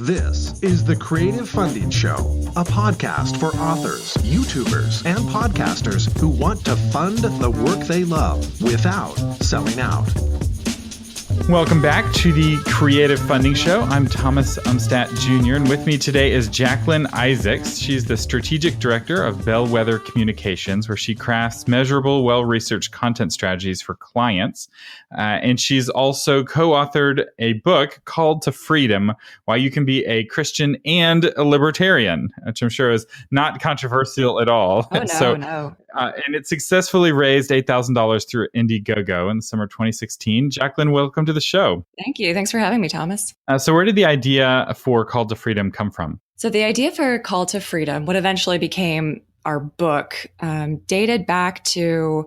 This is The Creative Funding Show, a podcast for authors, YouTubers, and podcasters who want to fund the work they love without selling out. Welcome back to the Creative Funding Show. I'm Thomas Umstattd Jr., and with me today is Jacqueline Isaacs. She's the Strategic Director of Bellwether Communications, where she crafts measurable, well-researched content strategies for clients. And she's also co-authored a book, Called to Freedom, Why You Can Be a Christian and a Libertarian, which I'm sure is not controversial at all. Oh, no. And it successfully raised $8,000 through Indiegogo in the summer of 2016. Jacqueline, welcome to the show. Thank you. Thanks for having me, Thomas. So where did the idea for Call to Freedom come from? So the idea for Call to Freedom, what eventually became our book, dated back to,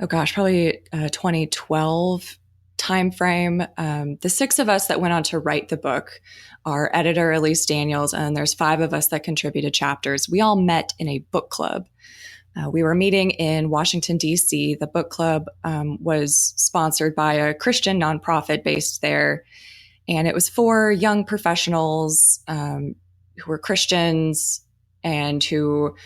probably 2012 timeframe. The six of us that went on to write the book, our editor, Elise Daniels, and there's five of us that contributed chapters. We all met in a book club. We were meeting in Washington, D.C. The book club was sponsored by a Christian nonprofit based there. And it was for young professionals who were Christians and who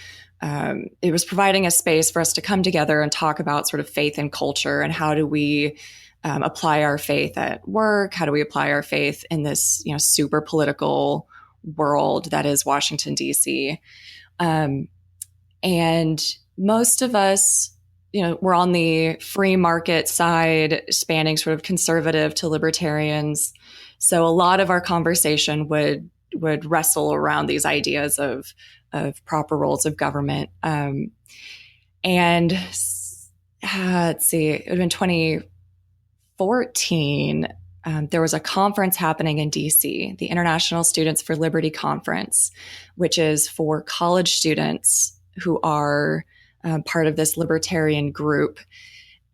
it was providing a space for us to come together and talk about sort of faith and culture and how do we apply our faith at work? How do we apply our faith in this, super political world that is Washington, D.C.? And most of us, we're on the free market side, spanning sort of conservative to libertarians. So a lot of our conversation would wrestle around these ideas of proper roles of government. And let's see, it would have been 2014. There was a conference happening in DC, the International Students for Liberty Conference, which is for college students who are part of this libertarian group.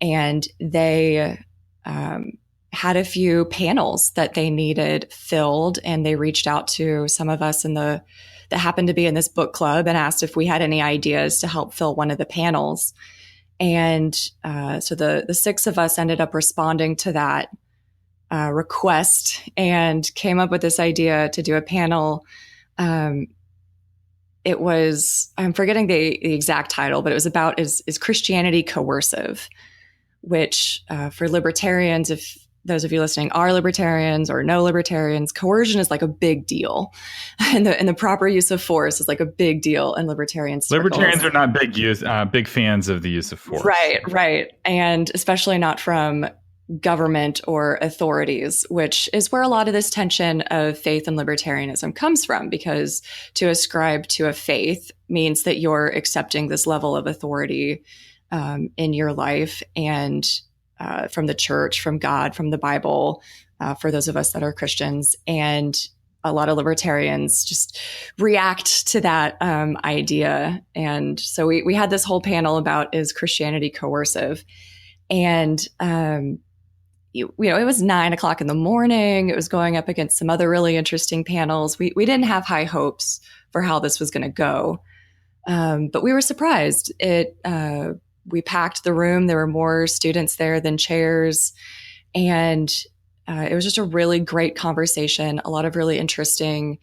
And they had a few panels that they needed filled. And they reached out to some of us that happened to be in this book club and asked if we had any ideas to help fill one of the panels. And so the six of us ended up responding to that request and came up with this idea to do a panel. It was, I'm forgetting the exact title, but it was about, is Christianity coercive? Which for libertarians, if those of you listening are libertarians or no libertarians, coercion is like a big deal. And the proper use of force is like a big deal in libertarian circles. Libertarians are not big fans of the use of force. Right. And especially not from government or authorities, which is where a lot of this tension of faith and libertarianism comes from, because to ascribe to a faith means that you're accepting this level of authority in your life and from the church, from God, from the Bible, for those of us that are Christians. And a lot of libertarians just react to that idea. And so we had this whole panel about, is Christianity coercive? And it was 9:00 in the morning. It was going up against some other really interesting panels. We didn't have high hopes for how this was going to go. But we were surprised. We packed the room. There were more students there than chairs. And it was just a really great conversation. A lot of really interesting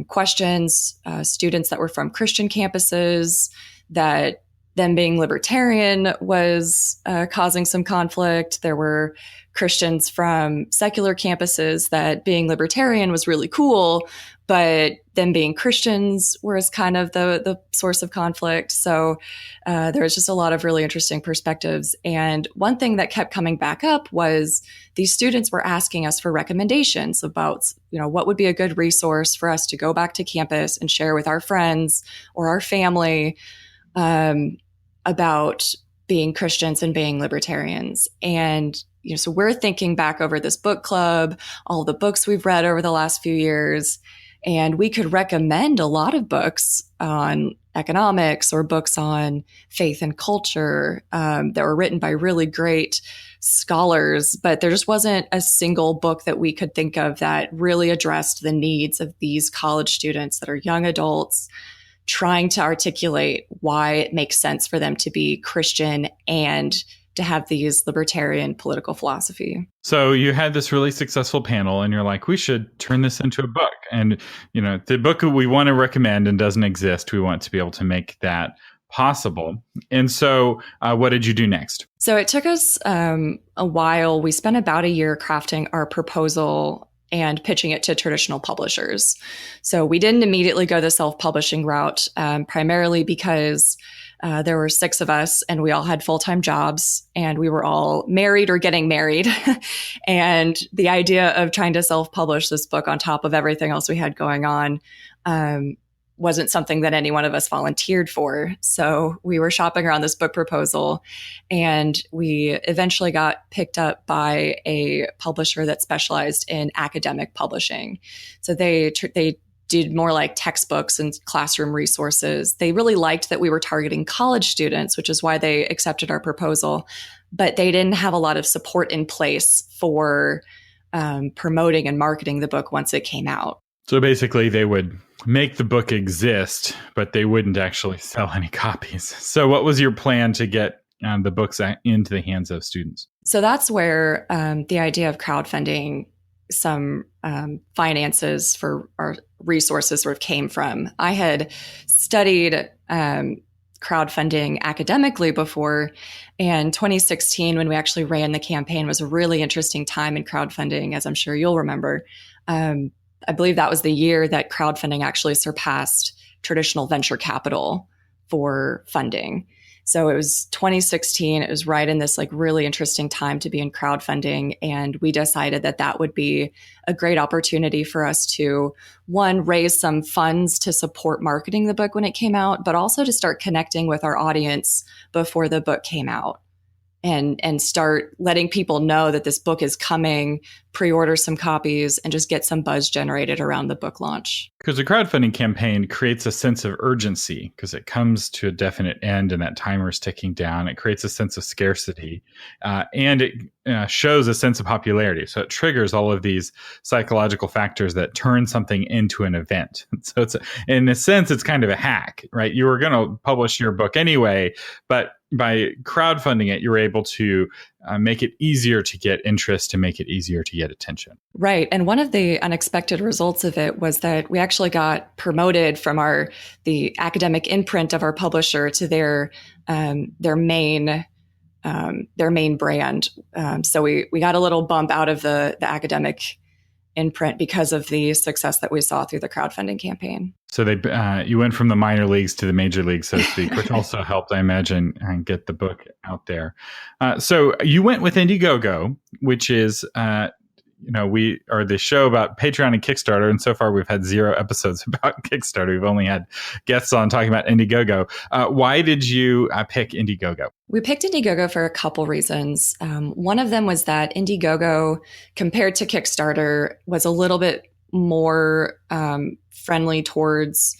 questions. Students that were from Christian campuses, that them being libertarian was causing some conflict. There were Christians from secular campuses that being libertarian was really cool, but them being Christians was kind of the source of conflict. So there was just a lot of really interesting perspectives. And one thing that kept coming back up was these students were asking us for recommendations about, what would be a good resource for us to go back to campus and share with our friends or our family about being Christians and being libertarians. And, so we're thinking back over this book club, all the books we've read over the last few years, and we could recommend a lot of books on economics or books on faith and culture that were written by really great scholars, but there just wasn't a single book that we could think of that really addressed the needs of these college students that are young adults trying to articulate why it makes sense for them to be Christian and to have these libertarian political philosophy. So you had this really successful panel and you're like, we should turn this into a book. And, the book we want to recommend and doesn't exist. We want to be able to make that possible. And so what did you do next? So it took us a while. We spent about a year crafting our proposal and pitching it to traditional publishers. So we didn't immediately go the self-publishing route, primarily because there were 6 of us and we all had full-time jobs and we were all married or getting married. And the idea of trying to self-publish this book on top of everything else we had going on wasn't something that any one of us volunteered for. So we were shopping around this book proposal and we eventually got picked up by a publisher that specialized in academic publishing. So they did more like textbooks and classroom resources. They really liked that we were targeting college students, which is why they accepted our proposal, but they didn't have a lot of support in place for promoting and marketing the book once it came out. So basically they would make the book exist, but they wouldn't actually sell any copies. So what was your plan to get the books into the hands of students? So that's where the idea of crowdfunding some finances for our resources sort of came from. I had studied crowdfunding academically before, and 2016, when we actually ran the campaign, was a really interesting time in crowdfunding, as I'm sure you'll remember. I believe that was the year that crowdfunding actually surpassed traditional venture capital for funding. So it was 2016. It was right in this like really interesting time to be in crowdfunding. And we decided that that would be a great opportunity for us to, one, raise some funds to support marketing the book when it came out, but also to start connecting with our audience before the book came out. And start letting people know that this book is coming, pre-order some copies, and just get some buzz generated around the book launch. Because the crowdfunding campaign creates a sense of urgency because it comes to a definite end and that timer is ticking down. It creates a sense of scarcity and it shows a sense of popularity. So it triggers all of these psychological factors that turn something into an event. So it's, in a sense, it's kind of a hack, right? You were going to publish your book anyway, but by crowdfunding it, you're able to make it easier to get interest, to make it easier to get attention. Right. And one of the unexpected results of it was that we actually got promoted from the academic imprint of our publisher to their main brand. So we got a little bump out of the academic imprint because of the success that we saw through the crowdfunding campaign. So you went from the minor leagues to the major leagues, so to speak, which also helped, I imagine, get the book out there. So you went with Indiegogo, which is, we are the show about Patreon and Kickstarter, and so far we've had 0 episodes about Kickstarter. We've only had guests on talking about Indiegogo. Why did you pick Indiegogo? We picked Indiegogo for a couple reasons. One of them was that Indiegogo, compared to Kickstarter, was a little bit more friendly towards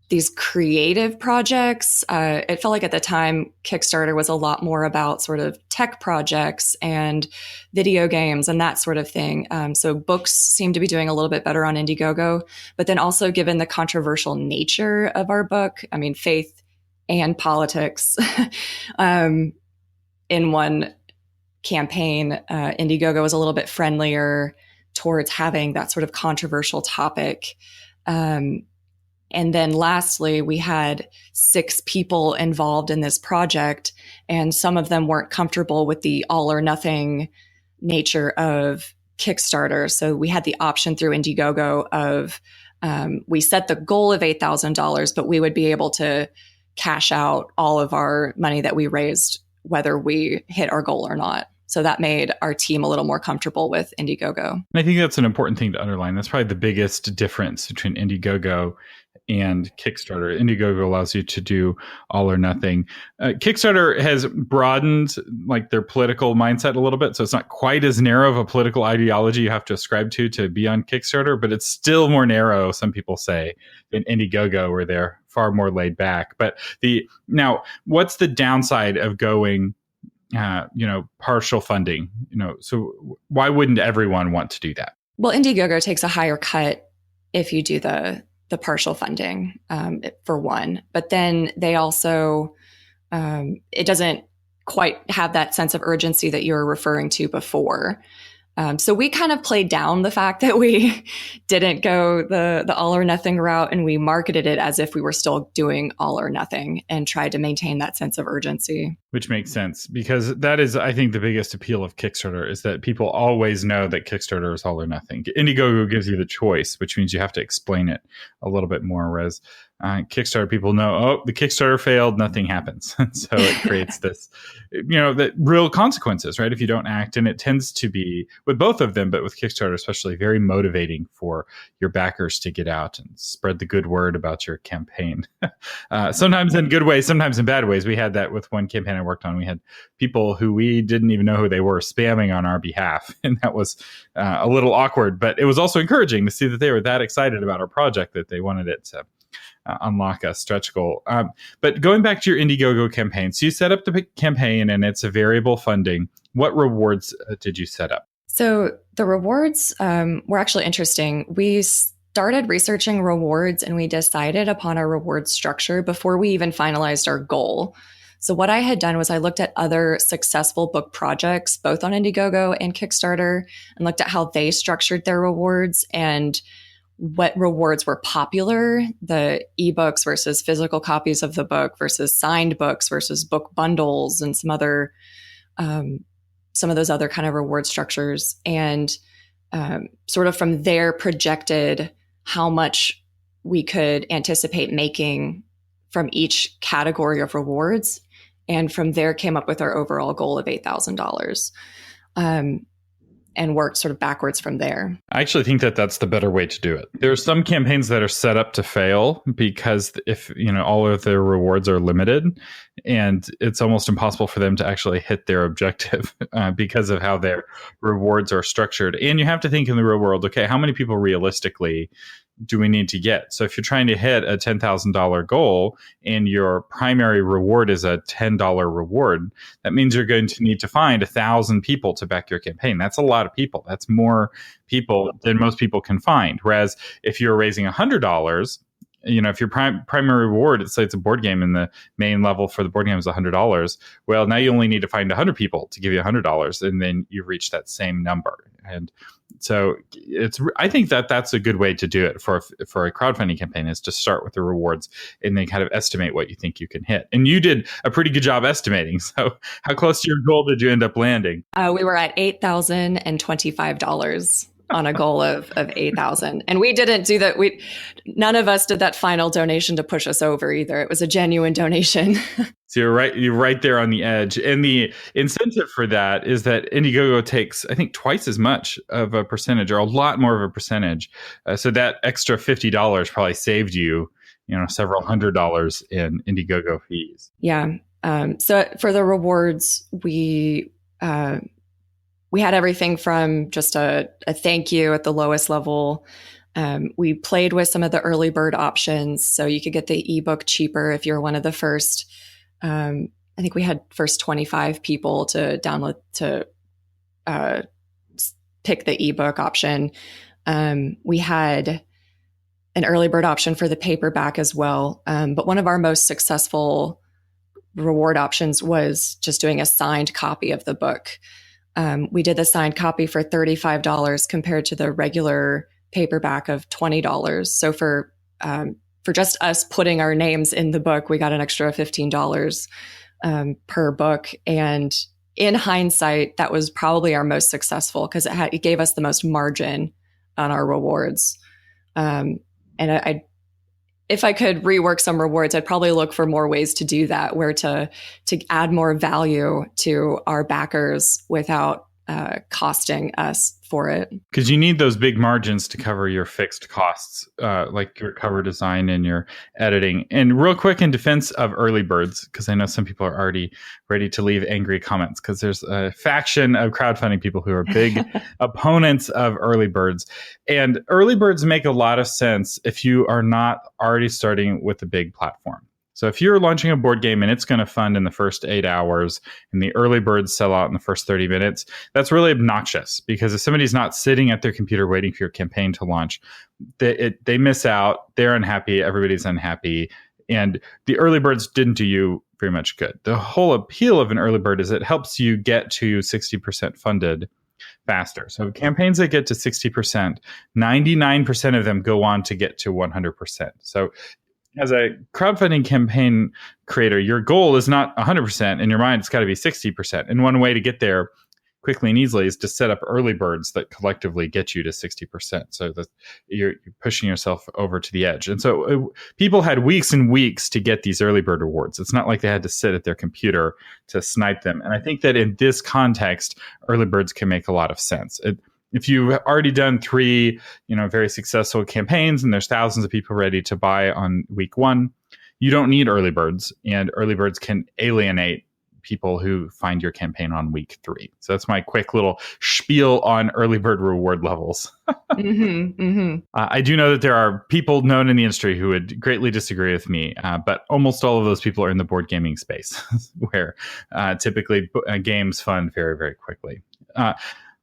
these creative projects. It felt like at the time, Kickstarter was a lot more about sort of tech projects and video games and that sort of thing. So books seem to be doing a little bit better on Indiegogo, but then also given the controversial nature of our book, I mean, faith and politics in one campaign, Indiegogo was a little bit friendlier towards having that sort of controversial topic. And then lastly, we had 6 people involved in this project, and some of them weren't comfortable with the all or nothing nature of Kickstarter. So we had the option through Indiegogo of, we set the goal of $8,000, but we would be able to cash out all of our money that we raised, whether we hit our goal or not. So that made our team a little more comfortable with Indiegogo. And I think that's an important thing to underline. That's probably the biggest difference between Indiegogo and Kickstarter. Indiegogo allows you to do all or nothing. Kickstarter has broadened like their political mindset a little bit. So it's not quite as narrow of a political ideology you have to ascribe to be on Kickstarter, but it's still more narrow, some people say, than Indiegogo, where they're far more laid back. But now, what's the downside of going partial funding? So why wouldn't everyone want to do that? Well, Indiegogo takes a higher cut if you do the partial funding, for one, but then they also, it doesn't quite have that sense of urgency that you were referring to before. So we kind of played down the fact that we didn't go the all or nothing route, and we marketed it as if we were still doing all or nothing and tried to maintain that sense of urgency. Which makes sense, because that is, I think, the biggest appeal of Kickstarter is that people always know that Kickstarter is all or nothing. Indiegogo gives you the choice, which means you have to explain it a little bit more. Whereas Kickstarter, people know, oh, the Kickstarter failed, nothing happens. So it creates this, the real consequences, right? If you don't act. And it tends to be, with both of them, but with Kickstarter especially, very motivating for your backers to get out and spread the good word about your campaign. Sometimes in good ways, sometimes in bad ways. We had that with one campaign I worked on. We had people who we didn't even know who they were spamming on our behalf. And that was a little awkward, but it was also encouraging to see that they were that excited about our project that they wanted it to unlock a stretch goal. But going back to your Indiegogo campaign, so you set up the campaign and it's a variable funding. What rewards did you set up? So the rewards were actually interesting. We started researching rewards and we decided upon our reward structure before we even finalized our goal. So what I had done was I looked at other successful book projects, both on Indiegogo and Kickstarter, and looked at how they structured their rewards and what rewards were popular, the ebooks versus physical copies of the book versus signed books versus book bundles and some of those other kind of reward structures. And sort of from there projected how much we could anticipate making from each category of rewards. And from there came up with our overall goal of $8,000. And worked sort of backwards from there. I actually think that that's the better way to do it. There are some campaigns that are set up to fail because if all of their rewards are limited, and it's almost impossible for them to actually hit their objective because of how their rewards are structured. And you have to think in the real world, okay, how many people realistically do we need to get? So if you're trying to hit a $10,000 goal and your primary reward is a $10 reward, that means you're going to need to find 1,000 people to back your campaign. That's a lot of people. That's more people than most people can find. Whereas if you're raising $100, if your primary reward, let's say it's a board game and the main level for the board game is $100, well, now you only need to find 100 people to give you $100, and then you reach that same number. And so I think that that's a good way to do it for a crowdfunding campaign, is to start with the rewards and then kind of estimate what you think you can hit. And you did a pretty good job estimating. So how close to your goal did you end up landing? We were at $8,025 on a goal of 8,000. And we didn't do that. None of us did that final donation to push us over either. It was a genuine donation. So you're right there on the edge. And the incentive for that is that Indiegogo takes, I think, twice as much of a percentage, or a lot more of a percentage. So that extra $50 probably saved you, several $100s in Indiegogo fees. Yeah. So for the rewards, we had everything from just a thank you at the lowest level. We played with some of the early bird options, so you could get the ebook cheaper if you're one of the first. I think we had first 25 people to download to pick the ebook option. We had an early bird option for the paperback as well. But one of our most successful reward options was just doing a signed copy of the book. We did the signed copy for $35 compared to the regular paperback of $20. So for just us putting our names in the book, we got an extra $15 per book. And in hindsight, that was probably our most successful because it gave us the most margin on our rewards. And if I could rework some rewards, I'd probably look for more ways to do that, where to add more value to our backers without costing us for it. Because you need those big margins to cover your fixed costs, like your cover design and your editing. And real quick, in defense of early birds, because I know some people are already ready to leave angry comments, because there's a faction of crowdfunding people who are big opponents of early birds. And early birds make a lot of sense if you are not already starting with a big platform. So if you're launching a board game and it's going to fund in the first 8 hours and the early birds sell out in the first 30 minutes, that's really obnoxious, because if somebody's not sitting at their computer waiting for your campaign to launch, they miss out, they're unhappy, everybody's unhappy. And the early birds didn't do you very much good. The whole appeal of an early bird is it helps you get to 60% funded faster. So campaigns that get to 60%, 99% of them go on to get to 100%. So as a crowdfunding campaign creator, your goal is not 100%. In your mind, it's got to be 60%. And one way to get there quickly and easily is to set up early birds that collectively get you to 60%. So that you're pushing yourself over to the edge. And so people had weeks and weeks to get these early bird rewards. It's not like they had to sit at their computer to snipe them. And I think that in this context, early birds can make a lot of sense. If you've already done 3, very successful campaigns and there's thousands of people ready to buy on week 1, you don't need early birds, and early birds can alienate people who find your campaign on week 3. So that's my quick little spiel on early bird reward levels. I do know that there are people known in the industry who would greatly disagree with me, but almost all of those people are in the board gaming space, where typically games fund very, very quickly.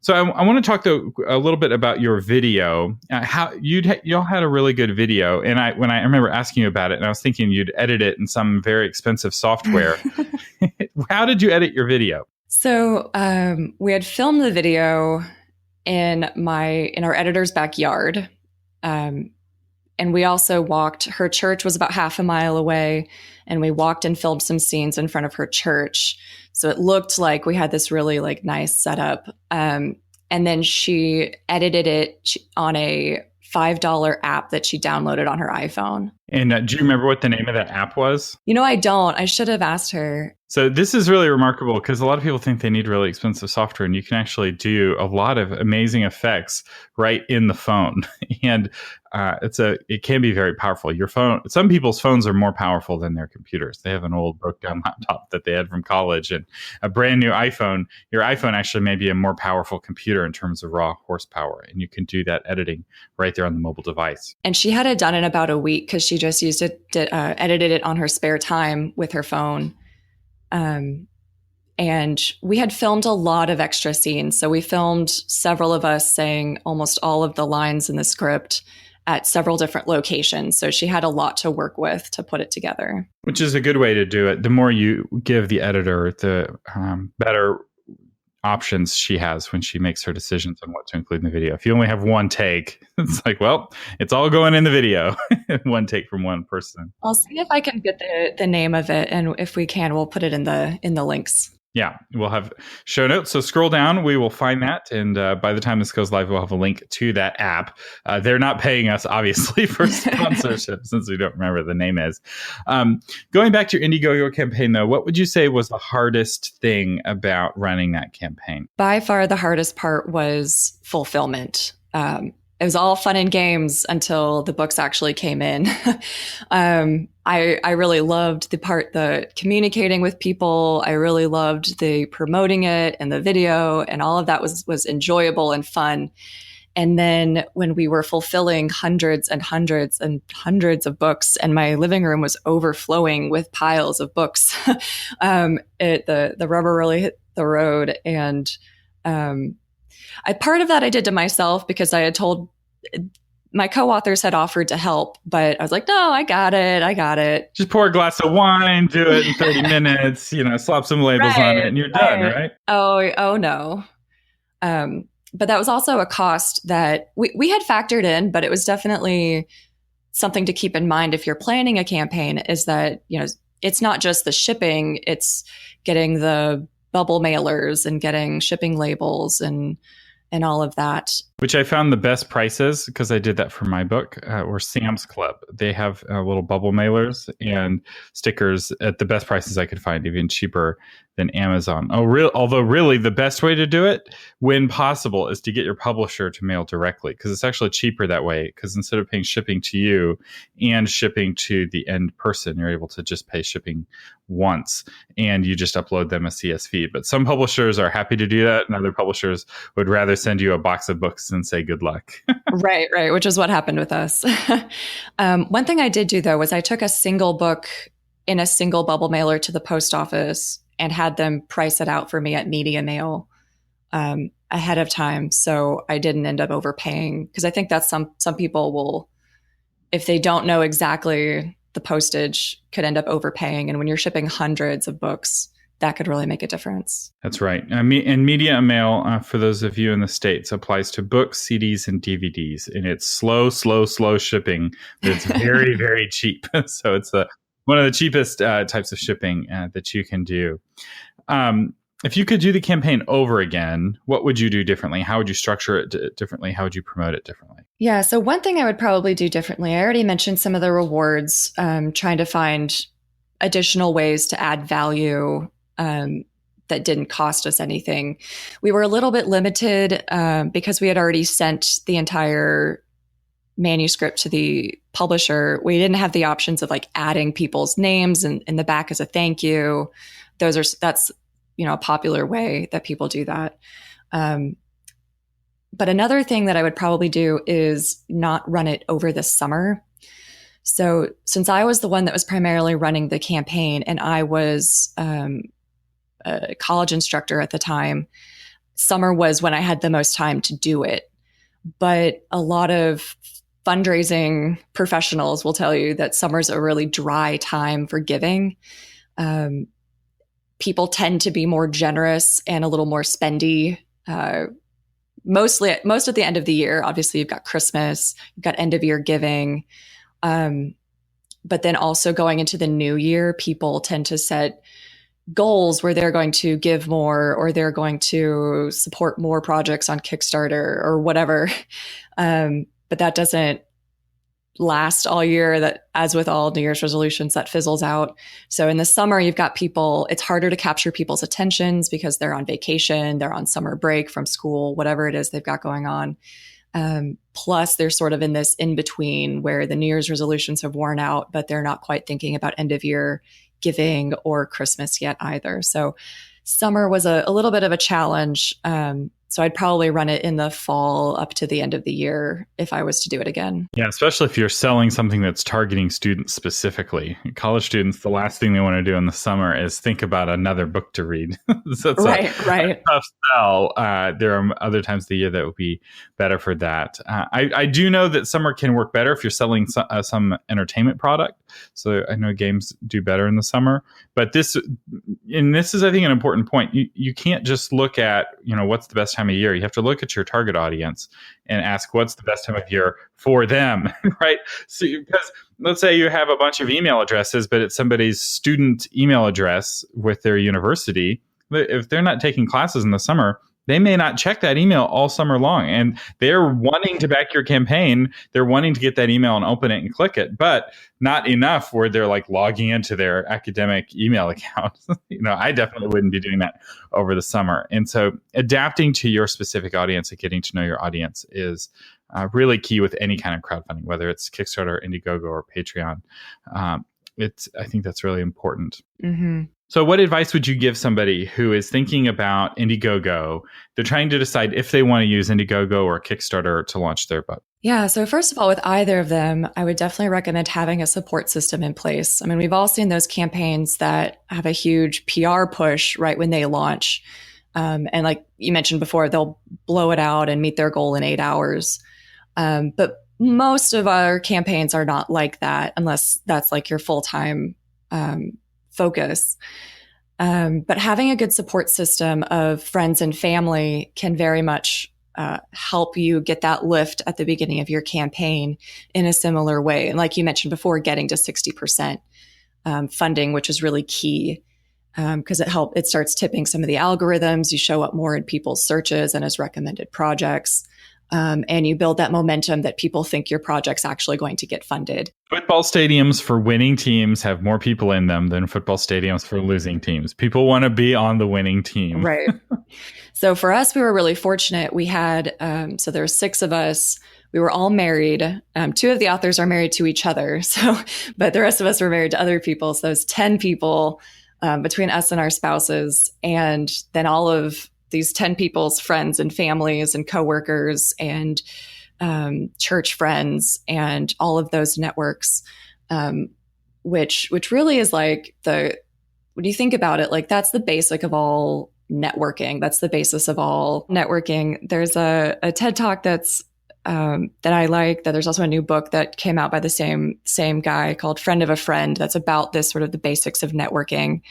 So I want to talk a little bit about your video. How y'all had a really good video, and I remember asking you about it, and I was thinking you'd edit it in some very expensive software. How did you edit your video? So we had filmed the video in our editor's backyard, and we also walked. Her church was about half a mile away, and we walked and filmed some scenes in front of her church. So it looked like we had this really nice setup. And then she edited it on a $5 app that she downloaded on her iPhone. And do you remember what the name of that app was? I don't. I should have asked her. So this is really remarkable because a lot of people think they need really expensive software, and you can actually do a lot of amazing effects right in the phone. And it can be very powerful. Your phone, some people's phones are more powerful than their computers. They have an old broke down laptop that they had from college, and a brand new iPhone. Your iPhone actually may be a more powerful computer in terms of raw horsepower, and you can do that editing right there on the mobile device. And she had it done in about a week because she just used it, edited it on her spare time with her phone. And we had filmed a lot of extra scenes. So we filmed several of us saying almost all of the lines in the script at several different locations. So she had a lot to work with to put it together. Which is a good way to do it. The more you give the editor, the better options she has when she makes her decisions on what to include in the video. If you only have one take, it's like, well, it's all going in the video. One take from one person. I'll see if I can get the name of it, and if we can, we'll put it in the links. Yeah, we'll have show notes. So scroll down, we will find that. And by the time this goes live, we'll have a link to that app. They're not paying us, obviously, for sponsorship since we don't remember what the name is. Going back to your Indiegogo campaign, though, what would you say was the hardest thing about running that campaign? By far, the hardest part was fulfillment. It was all fun and games until the books actually came in. I really loved the communicating with people. I really loved the promoting it and the video, and all of that was enjoyable and fun. And then when we were fulfilling hundreds and hundreds and hundreds of books, and my living room was overflowing with piles of books, the rubber really hit the road. And part of that I did to myself because I had told my co-authors had offered to help, but I was like, no, I got it. Just pour a glass of wine, do it in 30 minutes, slap some labels on it and you're done, right? Oh no. But that was also a cost that we had factored in, but it was definitely something to keep in mind if you're planning a campaign, is that, it's not just the shipping, it's getting the bubble mailers and getting shipping labels and all of that. Which I found the best prices, because I did that for my book, were Sam's Club. They have little bubble mailers and stickers at the best prices I could find, even cheaper than Amazon. Although really the best way to do it, when possible, is to get your publisher to mail directly, because it's actually cheaper that way, because instead of paying shipping to you and shipping to the end person, you're able to just pay shipping once and you just upload them a CS feed. But some publishers are happy to do that, and other publishers would rather send you a box of books and say good luck. Right, which is what happened with us. One thing I did do, though, was I took a single book in a single bubble mailer to the post office and had them price it out for me at Media Mail ahead of time, so I didn't end up overpaying. Because I think that some people will, if they don't know exactly the postage could end up overpaying. And when you're shipping hundreds of books, that could really make a difference. That's right. And media and mail, for those of you in the States, applies to books, CDs, and DVDs. And it's slow shipping. But it's very, very cheap. So it's one of the cheapest types of shipping that you can do. If you could do the campaign over again, what would you do differently? How would you structure it differently? How would you promote it differently? Yeah, so one thing I would probably do differently, I already mentioned some of the rewards, trying to find additional ways to add value that didn't cost us anything. We were a little bit limited because we had already sent the entire manuscript to the publisher. We didn't have the options of like adding people's names in the back as a thank you. That's a popular way that people do that. But another thing that I would probably do is not run it over the summer. So since I was the one that was primarily running the campaign and I was a college instructor at the time, summer was when I had the most time to do it. But a lot of fundraising professionals will tell you that summer's a really dry time for giving. People tend to be more generous and a little more spendy. Most at the end of the year. Obviously, you've got Christmas, you've got end of year giving. But then also going into the new year, people tend to set goals where they're going to give more or they're going to support more projects on Kickstarter or whatever. But that doesn't last all year. That, as with all New Year's resolutions, that fizzles out. So in the summer, you've got people, it's harder to capture people's attentions because they're on vacation, they're on summer break from school, whatever it is they've got going on. Plus they're sort of in this in between where the New Year's resolutions have worn out, but they're not quite thinking about end of year giving or Christmas yet either. So summer was a little bit of a challenge. So I'd probably run it in the fall up to the end of the year if I was to do it again. Yeah, especially if you're selling something that's targeting students specifically. College students, the last thing they want to do in the summer is think about another book to read. So it's right. a tough sell. There are other times of the year that would be better for that. I do know that summer can work better if you're selling some entertainment product. So I know games do better in the summer. But this is, I think, an important point. You can't just look at, what's the best time of year. You have to look at your target audience and ask what's the best time of year for them, right? So because let's say you have a bunch of email addresses, but it's somebody's student email address with their university. If they're not taking classes in the summer, they may not check that email all summer long. And they're wanting to back your campaign. They're wanting to get that email and open it and click it, but not enough where they're like logging into their academic email account. I definitely wouldn't be doing that over the summer. And so adapting to your specific audience and getting to know your audience is really key with any kind of crowdfunding, whether it's Kickstarter, Indiegogo, or Patreon. I think that's really important. Mm-hmm. So what advice would you give somebody who is thinking about Indiegogo? They're trying to decide if they want to use Indiegogo or Kickstarter to launch their book. Yeah. So first of all, with either of them, I would definitely recommend having a support system in place. I mean, we've all seen those campaigns that have a huge PR push right when they launch. And like you mentioned before, they'll blow it out and meet their goal in 8 hours. But most of our campaigns are not like that unless that's like your full-time focus. But having a good support system of friends and family can very much help you get that lift at the beginning of your campaign in a similar way. And like you mentioned before, getting to 60% funding, which is really key because it starts tipping some of the algorithms. You show up more in people's searches and as recommended projects. And you build that momentum that people think your project's actually going to get funded. Football stadiums for winning teams have more people in them than football stadiums for losing teams. People want to be on the winning team. Right. So for us, we were really fortunate. We had, so there were 6 of us. We were all married. 2 of the authors are married to each other. But the rest of us were married to other people. So there's 10 people between us and our spouses. And then all of these 10 people's friends and families and coworkers and church friends and all of those networks, which really is like when you think about it, like that's the basic of all networking. That's the basis of all networking. There's a TED Talk that's that I like. That there's also a new book that came out by the same guy called Friend of a Friend that's about this sort of the basics of networking.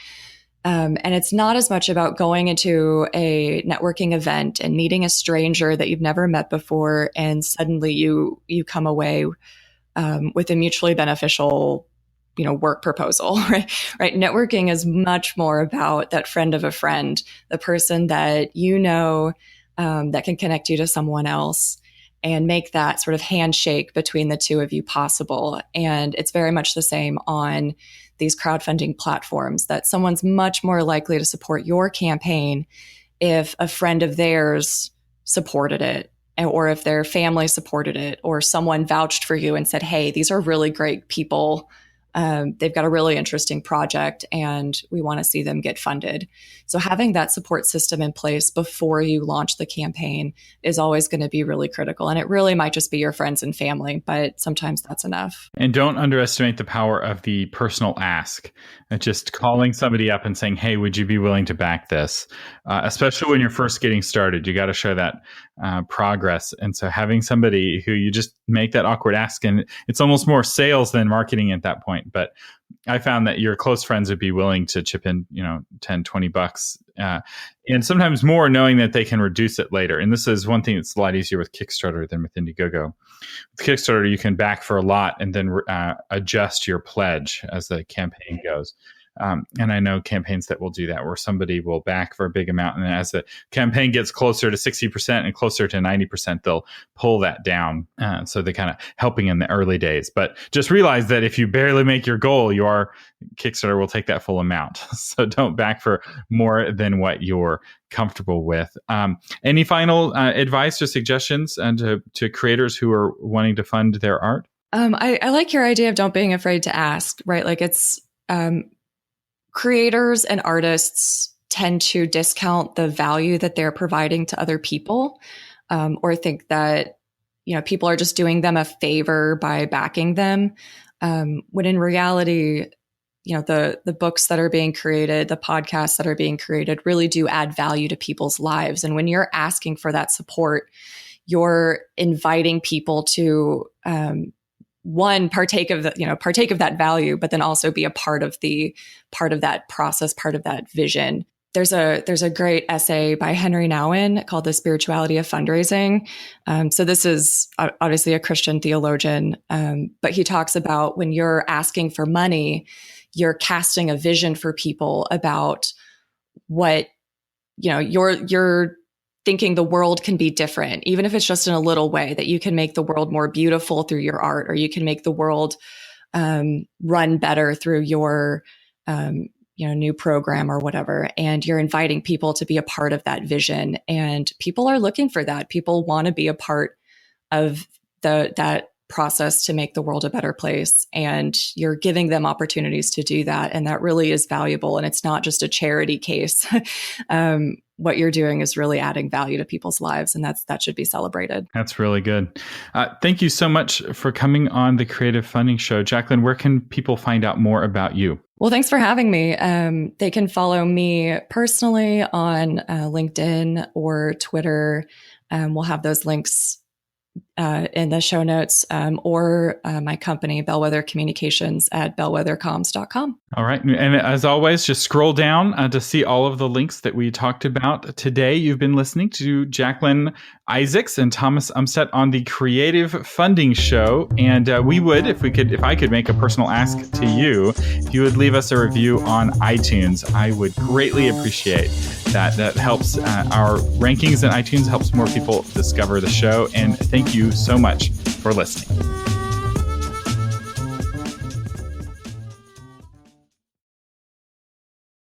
And it's not as much about going into a networking event and meeting a stranger that you've never met before, and suddenly you come away with a mutually beneficial, work proposal, right? Right. Networking is much more about that friend of a friend, the person that that can connect you to someone else and make that sort of handshake between the two of you possible. And it's very much the same on these crowdfunding platforms, that someone's much more likely to support your campaign if a friend of theirs supported it, or if their family supported it, or someone vouched for you and said, hey, these are really great people. They've got a really interesting project and we want to see them get funded. So having that support system in place before you launch the campaign is always going to be really critical. And it really might just be your friends and family, but sometimes that's enough. And don't underestimate the power of the personal ask. Just calling somebody up and saying, hey, would you be willing to back this? Especially when you're first getting started, you got to show that progress. And so having somebody who you just make that awkward ask, and it's almost more sales than marketing at that point. But I found that your close friends would be willing to chip in, $10-20, and sometimes more, knowing that they can reduce it later. And this is one thing that's a lot easier with Kickstarter than with Indiegogo. With Kickstarter, you can back for a lot and then adjust your pledge as the campaign goes. And I know campaigns that will do that, where somebody will back for a big amount, and then as the campaign gets closer to 60% and closer to 90%, they'll pull that down. So they're kind of helping in the early days. But just realize that if you barely make your goal, your Kickstarter will take that full amount. So don't back for more than what you're comfortable with. Any final advice or suggestions to creators who are wanting to fund their art? I like your idea of don't being afraid to ask, right? Like it's creators and artists tend to discount the value that they're providing to other people, or think that, people are just doing them a favor by backing them. When in reality, the books that are being created, the podcasts that are being created really do add value to people's lives. And when you're asking for that support, you're inviting people to, one, partake of that value, but then also be a part of that process, part of that vision. There's a great essay by Henry Nouwen called The Spirituality of Fundraising. So this is obviously a Christian theologian, but he talks about when you're asking for money, you're casting a vision for people about what, you're thinking the world can be different, even if it's just in a little way, that you can make the world more beautiful through your art, or you can make the world run better through your new program or whatever. And you're inviting people to be a part of that vision. And people are looking for that. People want to be a part of that process to make the world a better place. And you're giving them opportunities to do that. And that really is valuable. And it's not just a charity case. What you're doing is really adding value to people's lives, and that should be celebrated. That's really good. Thank you so much for coming on the Creative Funding Show. Jacqueline, where can people find out more about you? Well, thanks for having me. They can follow me personally on LinkedIn or Twitter. We'll have those links in the show notes, or my company, Bellwether Communications, at bellwethercoms.com. All right. And as always, just scroll down to see all of the links that we talked about today. You've been listening to Jacqueline Isaacs and Thomas Umstattd on the Creative Funding Show. And we would, if I could make a personal ask to you, if you would leave us a review on iTunes, I would greatly appreciate that. That helps our rankings in iTunes, helps more people discover the show. And thank you so much for listening.